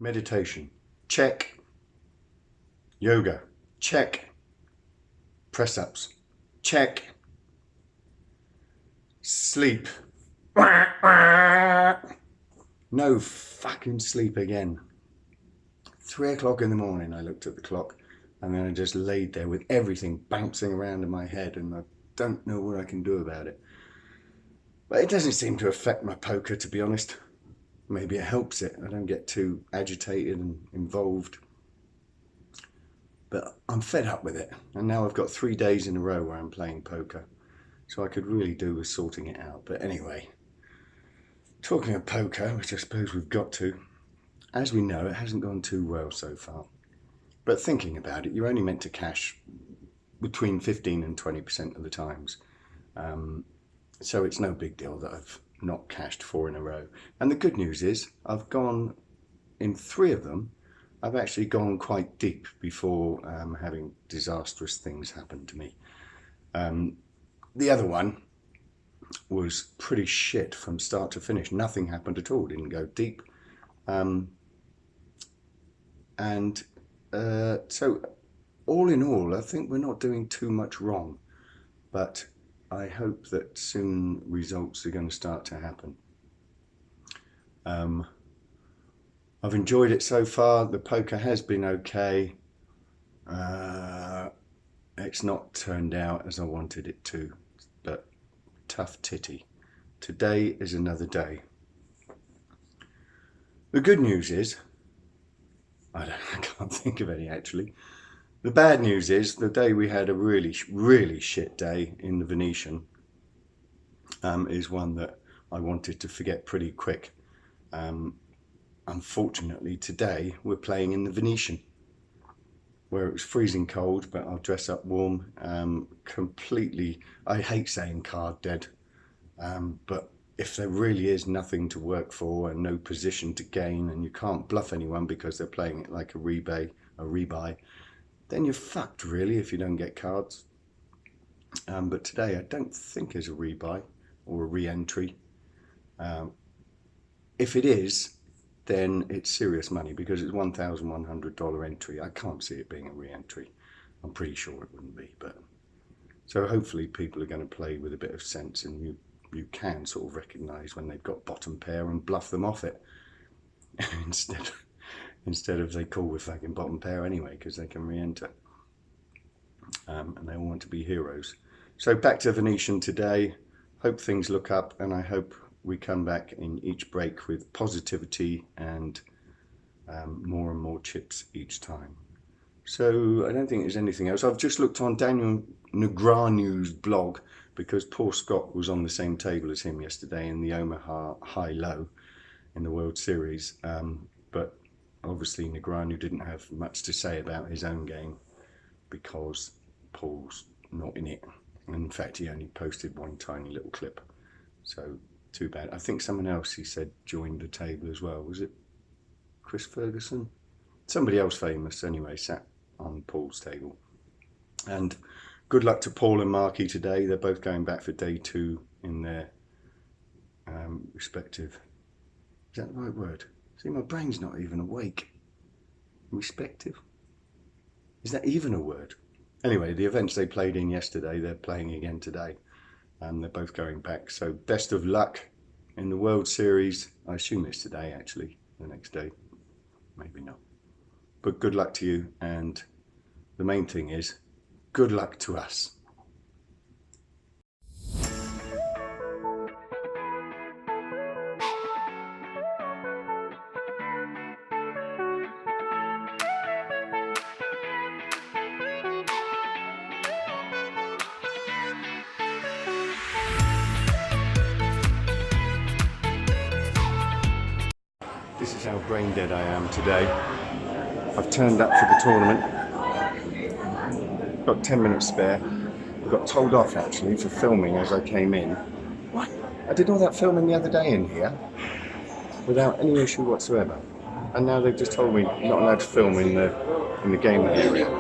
Meditation, check. Yoga, check. Press-ups, check. Sleep. No fucking sleep again. 3 o'clock in the morning I looked at the clock and then I just laid there with everything bouncing around in my head and I don't know what I can do about it. But it doesn't seem to affect my poker, to be honest. Maybe it helps it. I don't get too agitated and involved. But I'm fed up with it. And now I've got 3 days in a row where I'm playing poker. So I could really do with sorting it out. But anyway, talking of poker, which I suppose we've got to, as we know, it hasn't gone too well so far. But thinking about it, you're only meant to cash between 15 and 20% of the times. So it's no big deal that I've not cashed 4 in a row. And the good news is I've gone in 3 of them. I've actually gone quite deep before having disastrous things happen to me. The other one was pretty shit from start to finish. Nothing happened at all, didn't go deep. So all in all, I think we're not doing too much wrong, but I hope that soon results are going to start to happen. I've enjoyed it so far. The poker has been okay. It's not turned out as I wanted it to, but tough titty. Today is another day. The good news is, I can't think of any actually. The bad news is the day we had a really shit day in the Venetian is one that I wanted to forget pretty quick. Unfortunately today we're playing in the Venetian where it was freezing cold, but I'll dress up warm. Completely, I hate saying card dead, but if there really is nothing to work for and no position to gain and you can't bluff anyone because they're playing it like a rebuy, then you're fucked really if you don't get cards. But today I don't think there's a rebuy or a re-entry. If it is, then it's serious money because it's $1,100 entry. I can't see it being a re-entry. I'm pretty sure it wouldn't be, but so hopefully people are going to play with a bit of sense and you can sort of recognise when they've got bottom pair and bluff them off it instead of they call with fucking bottom pair anyway because they can re-enter, and they all want to be heroes. So back to Venetian today. Hope things look up and I hope we come back in each break with positivity and more and more chips each time. So I don't think there's anything else. I've just looked on Daniel Negreanu's blog because Paul Scott was on the same table as him yesterday in the Omaha high-low in the World Series, but obviously Negreanu didn't have much to say about his own game because Paul's not in it. In fact, he only posted one tiny little clip, so too bad. I think someone else, he said, joined the table as well. Was it Chris Ferguson? Somebody else famous anyway sat on Paul's table. And good luck to Paul and Marky today. They're both going back for day 2 in their respective, is that the right word? See, my brain's not even awake. Respective? Is that even a word? Anyway, the events they played in yesterday, they're playing again today. They're both going back. So best of luck in the World Series. I assume it's today, actually, the next day. Maybe not. But good luck to you. And the main thing is, good luck to us. This is how brain dead I am today. I've turned up for the tournament. Got 10 minutes spare. I got told off actually for filming as I came in. What? I did all that filming the other day in here without any issue whatsoever. And now they've just told me not allowed to film in the game area.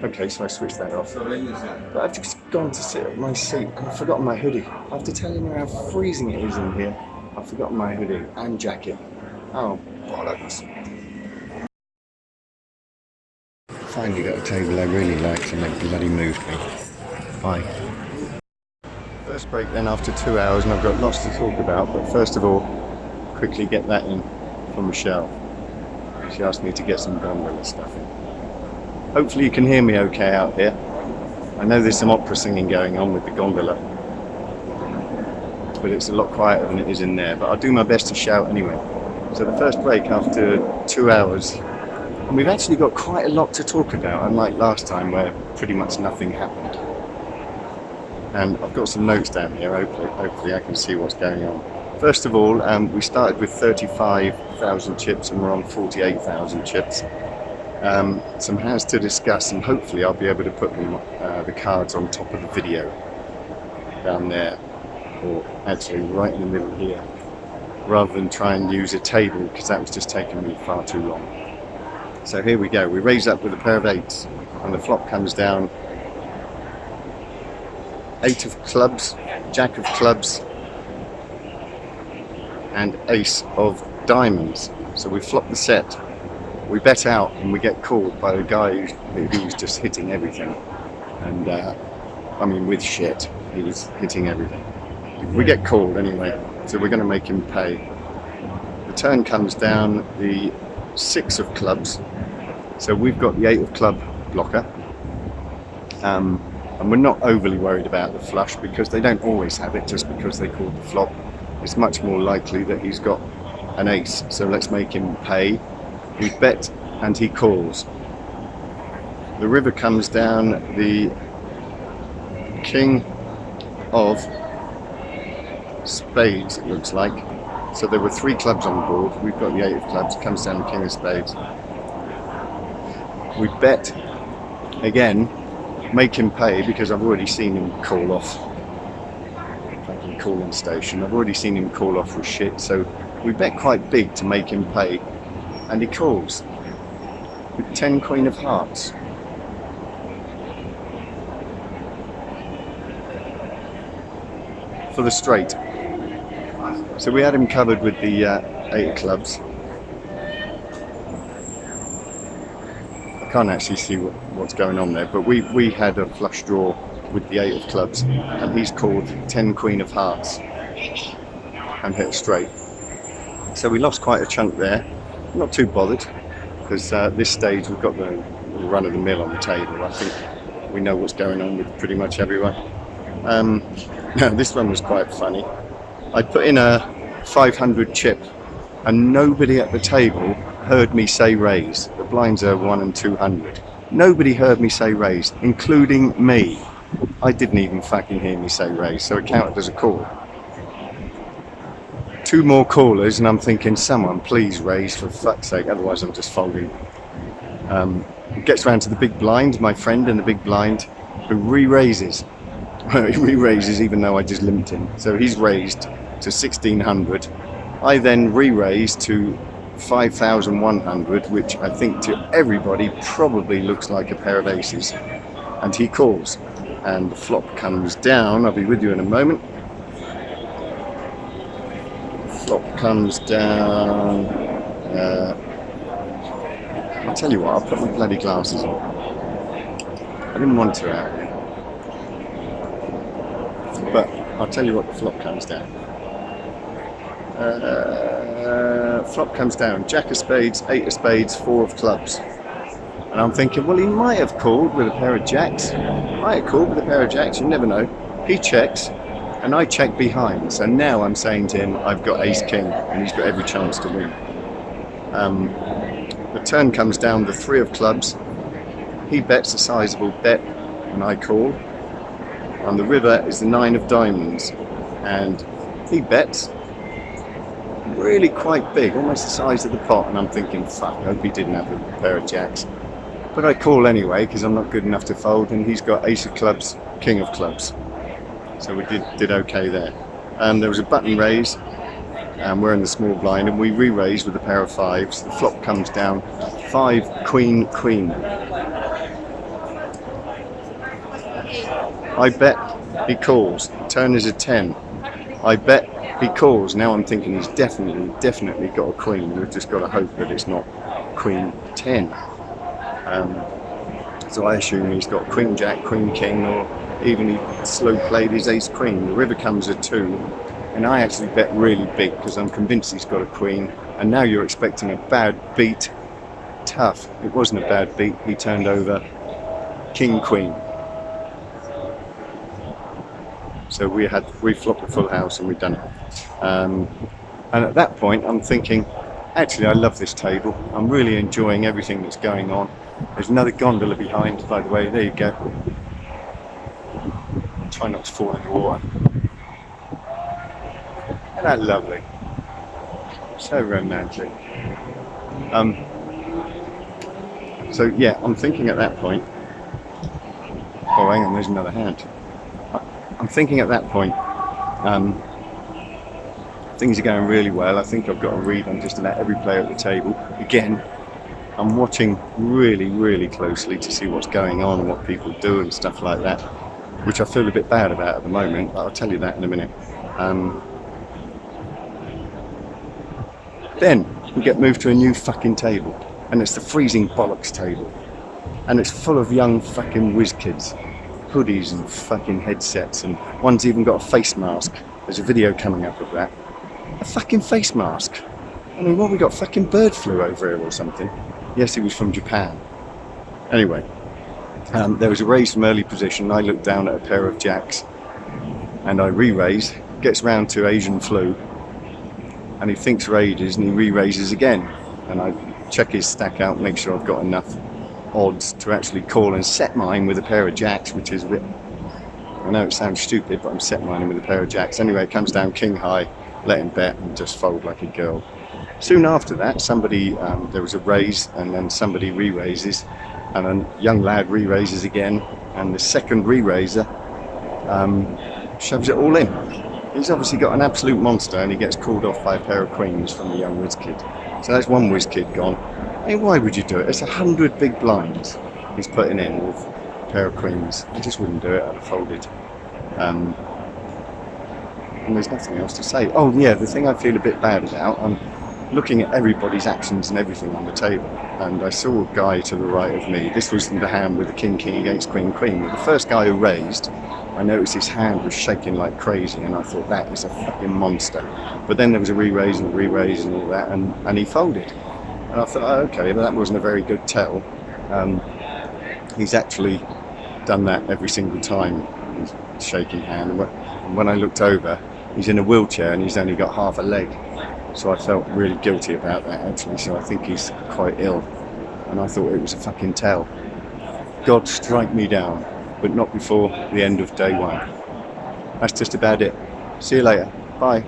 Okay, so I switched that off. But I've just gone to sit at my seat and I've forgotten my hoodie. After telling you how freezing it is in here, I've forgotten my hoodie and jacket. Oh, bollocks. Finally got a table I really liked and they bloody moved me. Bye. First break then after 2 hours, and I've got lots to talk about, but first of all, quickly get that in from Michelle. She asked me to get some gondola stuff in. Hopefully you can hear me okay out here. I know there's some opera singing going on with the gondola, but it's a lot quieter than it is in there, but I'll do my best to shout anyway. So the first break after 2 hours, and we've actually got quite a lot to talk about, unlike last time where pretty much nothing happened. And I've got some notes down here, hopefully I can see what's going on. First of all, we started with 35,000 chips and we're on 48,000 chips. Some hands to discuss, and hopefully I'll be able to put them, the cards on top of the video down there, or actually right in the middle here, rather than try and use a table because that was just taking me far too long. So here we go, we raise up with a pair of 8s and the flop comes down 8 of clubs, Jack of clubs and Ace of diamonds. So we flop the set, we bet out and we get called by the guy who's just hitting everything, and I mean with shit, he was hitting everything. We get called anyway, so we're going to make him pay. The turn comes down the 6 of clubs, so we've got the 8 of club blocker, and we're not overly worried about the flush because they don't always have it just because they called the flop. It's much more likely that he's got an ace, so let's make him pay. We bet and he calls. The river comes down the king of spades, it looks like. So there were 3 clubs on the board. We've got the 8 of clubs, comes down the king of spades. We bet again, make him pay because I've already seen him call off. Fucking calling station. I've already seen him call off with shit, so we bet quite big to make him pay, and he calls with 10 queen of hearts. For the straight. So we had him covered with the 8 of clubs. I can't actually see what's going on there, but we had a flush draw with the 8 of clubs, and he's called 10 queen of hearts and hit straight. So we lost quite a chunk there. Not too bothered, because this stage we've got the run of the mill on the table. I think we know what's going on with pretty much everyone. This one was quite funny. I put in a 500 chip and nobody at the table heard me say raise. The blinds are 1 and 200. Nobody heard me say raise, including me. I didn't even fucking hear me say raise, so it counted as a call. 2 more callers and I'm thinking, someone please raise for fuck's sake, otherwise I'm just folding. It gets round to the big blind, my friend in the big blind, who re-raises. He re-raises even though I just limped him. So he's raised to 1600. I then re-raise to 5,100, which I think to everybody probably looks like a pair of aces. And he calls. And the flop comes down. I'll be with you in a moment. Flop comes down. I'll tell you what, I'll put my bloody glasses on. I didn't want to out here. But I'll tell you what, the flop comes down. Flop comes down, Jack of spades, 8 of spades, 4 of clubs. And I'm thinking, well, he might have called with a pair of jacks. Might have called with a pair of jacks, you never know. He checks, and I check behind. So now I'm saying to him, I've got ace king, and he's got every chance to win. The turn comes down, the 3 of clubs. He bets a sizable bet, and I call. On the river is the 9 of diamonds, and he bets really quite big, almost the size of the pot, and I'm thinking, fuck, I hope he didn't have a pair of jacks. But I call anyway, because I'm not good enough to fold, and he's got ace of clubs, king of clubs. So we did okay there. There was a button raise, and we're in the small blind, and we re-raise with a pair of 5s. The flop comes down, 5, queen, queen. I bet, he calls. Turn is a 10. I bet, he calls. Now I'm thinking he's definitely got a queen. We've just got to hope that it's not queen 10. So I assume he's got queen jack, queen king, or even he slow played his ace queen. The river comes a 2, and I actually bet really big because I'm convinced he's got a queen. And now you're expecting a bad beat. Tough. It wasn't a bad beat. He turned over king queen. So we flopped the full house and we'd done it. And at that point I'm thinking, actually I love this table. I'm really enjoying everything that's going on. There's another gondola behind, by the way. There you go. Try not to fall in the water. Isn't that lovely? So romantic. So yeah, I'm thinking at that point, oh hang on, there's another hand. I'm thinking at that point, things are going really well. I think I've got a read on just about every player at the table. Again, I'm watching really, really closely to see what's going on and what people do and stuff like that, which I feel a bit bad about at the moment, but I'll tell you that in a minute. Then we get moved to a new fucking table, and it's the freezing bollocks table, and it's full of young fucking whiz kids, hoodies and fucking headsets, and one's even got a face mask. There's a video coming up of that. A fucking face mask. I mean, what, we got fucking bird flu over here or something? Yes, he was from Japan. Anyway, there was a raise from early position. I looked down at a pair of jacks and I re-raise. Gets round to Asian flu and he thinks for ages and he re-raises again. And I check his stack out, make sure I've got enough odds to actually call and set mine with a pair of jacks, which is a bit, I know it sounds stupid, but I'm set mine with a pair of jacks. Anyway, it comes down king high, let him bet and just fold like a girl. Soon after that, somebody, there was a raise and then somebody re-raises and a young lad re-raises again, and the second re-raiser shoves it all in. He's obviously got an absolute monster and he gets called off by a pair of queens from the young whiz kid. So that's one whiz kid gone. I mean, why would you do it? It's 100 big blinds he's putting in with a pair of queens. I just wouldn't do it. I'd have folded. And there's nothing else to say. Oh yeah, the thing I feel a bit bad about, I'm looking at everybody's actions and everything on the table, and I saw a guy to the right of me. This was the hand with the king against queen. The first guy who raised, I noticed his hand was shaking like crazy, and I thought, that is a fucking monster. But then there was a re-raise and all that, and he folded. And I thought, oh, okay, but that wasn't a very good tell. He's actually done that every single time, he's shaking hand. And when I looked over, he's in a wheelchair and he's only got half a leg. So I felt really guilty about that, actually. So I think he's quite ill. And I thought it was a fucking tell. God strike me down, but not before the end of day 1. That's just about it. See you later. Bye.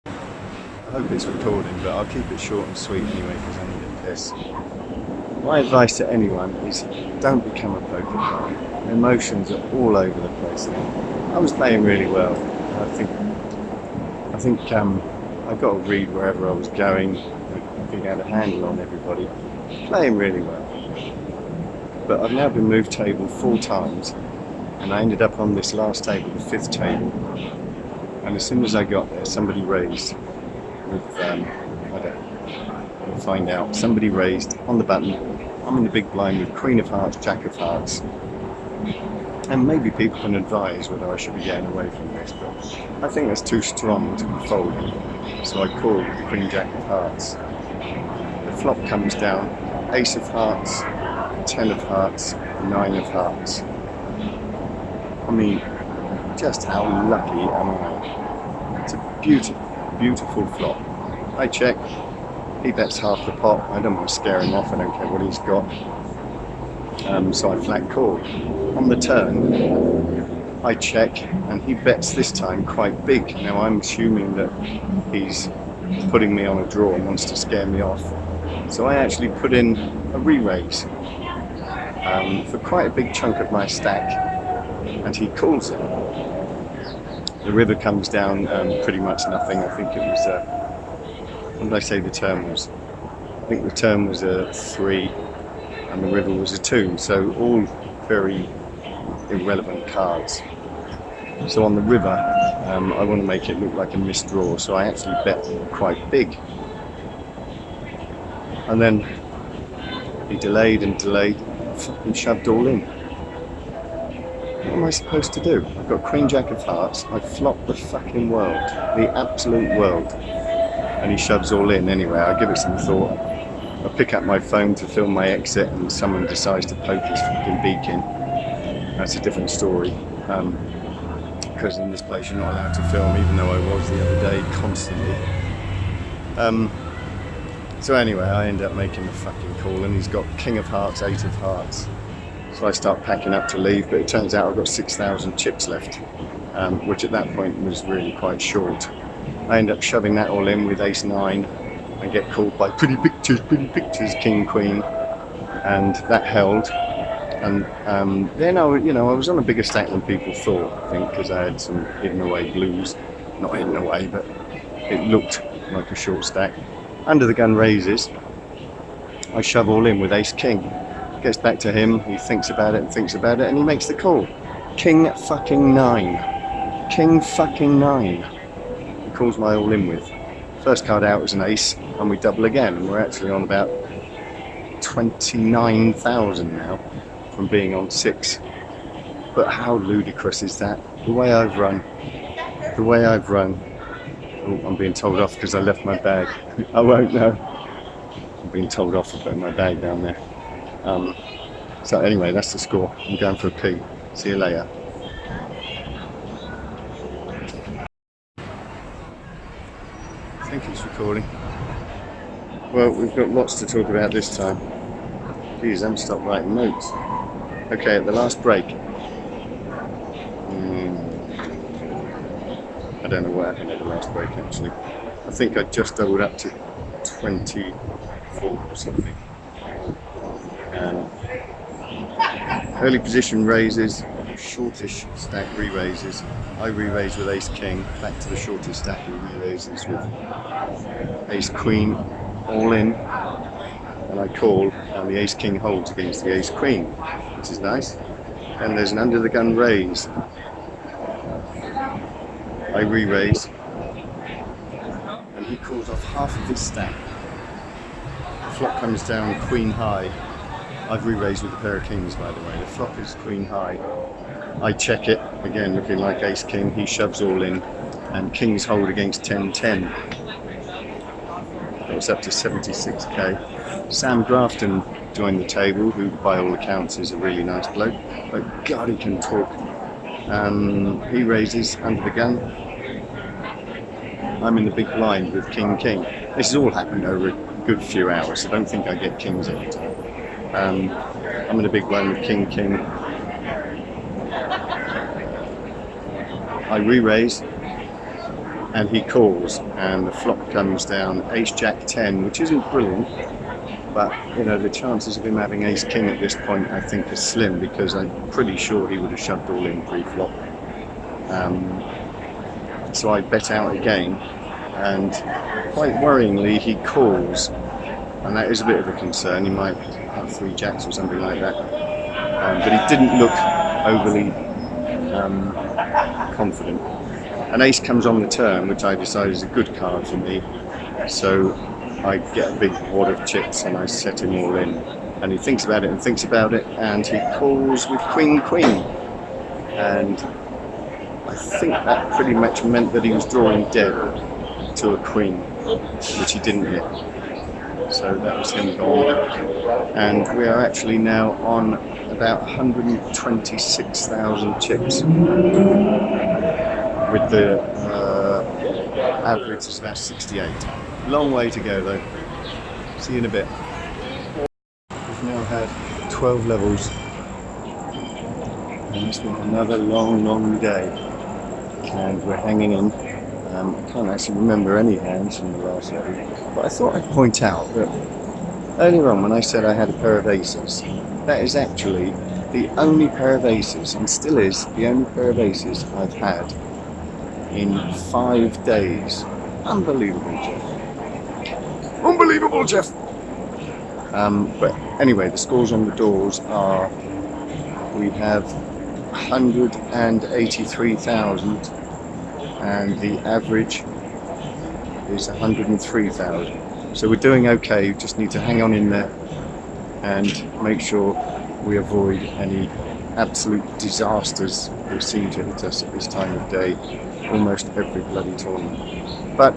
I hope it's recording, but I'll keep it short and sweet anyway because I need a piss. My advice to anyone is don't become a poker player. Emotions are all over the place. I was playing really well. I think I got a read wherever I was going. I think I had a handle on everybody. Playing really well. But I've now been moved table 4 times, and I ended up on this last table, the 5th table. And as soon as I got there, somebody raised. We'll find out. Somebody raised on the button. I'm in the big blind with Queen of Hearts, Jack of Hearts. And maybe people can advise whether I should be getting away from this, but I think that's too strong to be folding. So I call Queen Jack of Hearts. The flop comes down, Ace of Hearts, 10 of Hearts, 9 of Hearts. I mean, just how lucky am I? It's a beautiful, beautiful flop. I check, he bets half the pot. I don't want to scare him off, I don't care what he's got. So I flat call. On the turn, I check, and he bets this time quite big. Now I'm assuming that he's putting me on a draw and wants to scare me off. So I actually put in a re-raise for quite a big chunk of my stack, and he calls it. The river comes down pretty much nothing. I think it was, what did I say the turn was? I think the turn was a 3 and the river was a 2, so all very irrelevant cards. So on the river, I want to make it look like a missed draw, so I actually bet quite big. And then he delayed and delayed. fucking shoved all in. What am I supposed to do? I've got Queen Jack of Hearts. I flop the fucking world, the absolute world, and he shoves all in anyway. I give it some thought. I pick up my phone to film my exit, and someone decides to poke his fucking beak in. That's a different story. Because in this place you're not allowed to film, even though I was the other day constantly. So anyway, I end up making the fucking call, and he's got King of Hearts, 8 of Hearts. So I start packing up to leave, but it turns out I've got 6,000 chips left, which at that point was really quite short. I end up shoving that all in with Ace 9 and get called by pretty pictures, King, Queen, and that held. And then I was on a bigger stack than people thought, I think, because I had some hidden away blues. Not hidden away, but it looked like a short stack. Under the gun raises, I shove all in with Ace King. Gets back to him, he thinks about it, and he makes the call. King fucking 9. King fucking 9. He calls my all in with. First card out is an ace, and we double again, and we're actually on about 29,000 now from being on 6. But how ludicrous is that? The way I've run. Oh, I'm being told off because I left my bag. I won't know. I'm being told off for putting my bag down there. So anyway, that's the score. I'm going for a pee. See you later. I think it's recording. Well, we've got lots to talk about this time. Please, I haven't stopped writing notes. Okay, at the last break. I don't know what happened at the last break actually. I think I just doubled up to 24 or something. Early position raises, shortish stack re-raises. I re-raise with Ace King, back to the shortest stack and re-raises with Ace Queen, all in, and I call, and the Ace King holds against the Ace Queen, which is nice. And there's an under the gun raise. I re-raise, and he calls off half of his stack. The flop comes down Queen high. I've re-raised with a pair of kings, by the way. The flop is Queen high. I check it, again looking like Ace King. He shoves all in, and kings hold against 10-10. It's up to 76k. Sam Grafton joined the table, who by all accounts is a really nice bloke. But God, he can talk. He raises under the gun. I'm in the big blind with King. This has all happened over a good few hours, so don't think I get kings every time. I'm in a big blind with King. I re-raise, and he calls, and the flop comes down Ace Jack 10, which isn't brilliant, but you know, the chances of him having Ace King at this point I think are slim, because I'm pretty sure he would have shoved all in pre-flop. So I bet out again, and quite worryingly he calls, and that is a bit of a concern. He might have 3 jacks or something like that, but he didn't look overly confident. An ace comes on the turn, which I decide is a good card for me, so I get a big wad of chips and I set him all in, and he thinks about it and thinks about it, and he calls with Queen, and I think that pretty much meant that he was drawing dead to a queen, which he didn't hit. So that was him gone. And we are actually now on about 126,000 chips. With the average is about 68. Long way to go though. See you in a bit. We've now had 12 levels. And it's been another long day. And we're hanging in. I can't actually remember any hands from the last level, but I thought I'd point out that earlier on when I said I had a pair of aces, that is actually the only pair of aces, and still is the only pair of aces I've had in 5 days. Unbelievable, Jeff. Unbelievable, Jeff! But anyway, the scores on the doors are, we have 183,000, and the average is 103,000. So we're doing okay, just need to hang on in there and make sure we avoid any absolute disasters that seem to hit us at this time of day almost every bloody tournament. But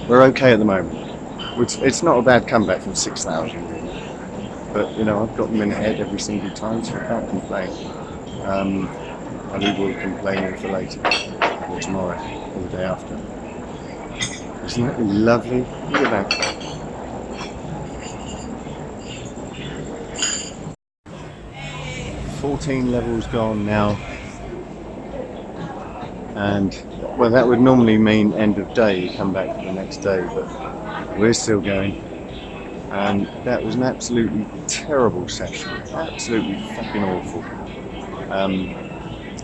we're okay at the moment. It's not a bad comeback from 6,000 really. But you know, I've got them in ahead every single time, so I can't complain. And we will complain for later, or tomorrow, or the day after. Isn't that lovely? Look at that. "14 levels gone now," and well, that would normally mean end of day. You come back for the next day, but we're still going. And that was an absolutely terrible session, absolutely fucking awful.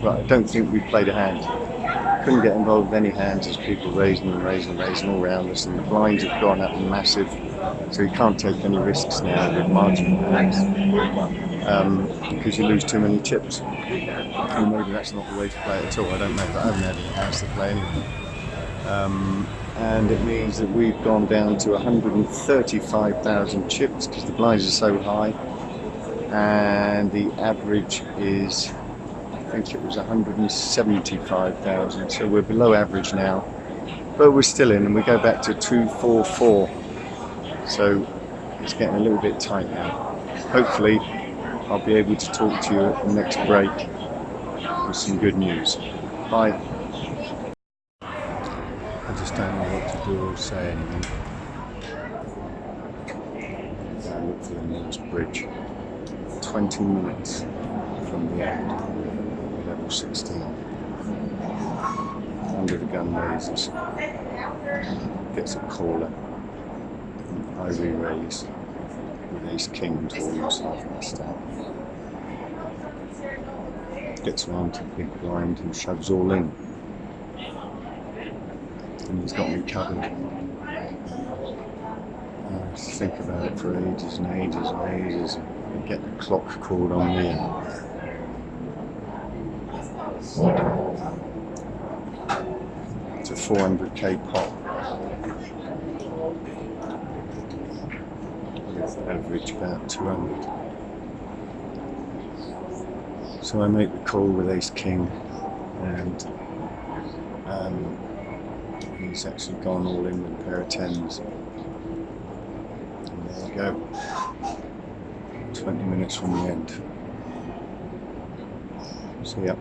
But I don't think we played a hand. Couldn't get involved with any hands as people raising all around us, and the blinds have gone up massive, so you can't take any risks now with marginal hands because you lose too many chips. Or maybe that's not the way to play it at all, I don't know, but I haven't had any hands to play anyway. And it means that we've gone down to 135,000 chips because the blinds are so high, and the average is, I think it was 175,000, so we're below average now, but we're still in, and we go back to 244, so it's getting a little bit tight now. Hopefully I'll be able to talk to you at the next break with some good news. Bye. I just don't know what to do or say anymore. Now look for the nearest bridge. 20 minutes from the end, level 16. Under the gun raises. Gets a caller. I re-raise with ace king towards last out. Gets round to the big blind and shoves all in. And he's got me covered. I think about it for ages and ages and ages, and get the clock called on me. It's a 400k pop. With average about 200. So I make the call with ace king, and he's actually gone all in with a pair of tens. And there you go. 20 minutes from the end. So yeah.